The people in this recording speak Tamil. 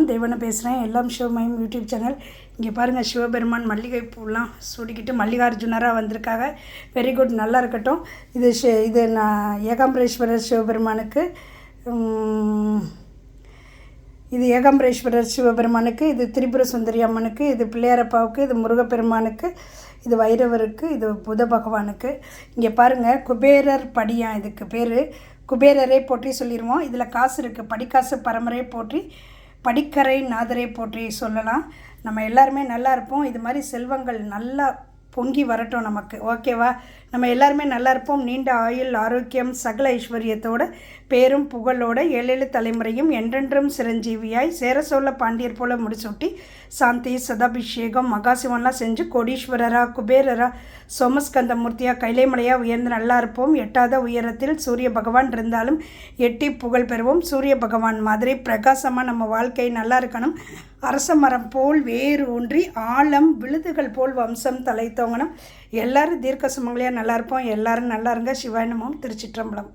திருச்சிற்றம்பலம். தெய்வனை பேசுகிறேன். எல்லாம் சிவமயம் யூடியூப் சேனல். இங்கே பாருங்கள், சிவபெருமான் மல்லிகை பூலாம் சூடிக்கிட்டு மல்லிகார்ஜுனராக வந்திருக்காங்க. வெரி குட், நல்லா இருக்கட்டும். இது நான் ஏகாம்பரேஸ்வரர் சிவபெருமானுக்கு, இது ஏகாம்பரேஸ்வரர் சிவபெருமானுக்கு, இது திரிபுர சுந்தரி அம்மனுக்கு, இது பிள்ளையாரப்பாவுக்கு, இது முருகப்பெருமானுக்கு, இது வைரவருக்கு, இது புத பகவானுக்கு. இங்கே பாருங்கள், குபேரர் படியான். இதுக்கு பேர் குபேரரை போற்றி சொல்லிடுவோம். இதில் காசு இருக்குது. படிக்காசு பரம்பரை போற்றி, படிக்கரை நாதரை போற்றி சொல்லலாம். நம்ம எல்லாருமே நல்லா இருப்போம். இது மாதிரி செல்வங்கள் நல்லா பொங்கி வரட்டும் நமக்கு. ஓகேவா? நம்ம எல்லாருமே நல்லா இருப்போம். நீண்ட ஆயுள், ஆரோக்கியம், சகல ஐஸ்வர்யத்தோட, பேரும் புகழோட, 7 தலைமுறையும் என்றென்றும் சிரஞ்சீவியாய் சேர சோழ பாண்டியர் போல முடிசூட்டி சாந்தி சதாபிஷேகம் மகாசிவன்லாம் செஞ்சு கோடீஸ்வரரா, குபேரரா, சோமஸ்கந்தமூர்த்தியாக, கைலைமலையாக உயர்ந்து நல்லா இருப்போம். எட்டாத உயரத்தில் சூரிய பகவான் இருந்தாலும் எட்டி புகழ் பெறுவோம். சூரிய பகவான் மாதிரி பிரகாசமாக நம்ம வாழ்க்கை நல்லா இருக்கணும். அரச மரம் போல் வேறு ஊன்றி ஆழம் விழுதுகள் போல் வம்சம் தலை தோங்கணும். எல்லோரும் தீர்க்க சுமங்கலியாக நல்லா இருப்போம். எல்லோரும் நல்லா இருங்க. சிவாய நமோ. திருச்சிற்றம்பலம்.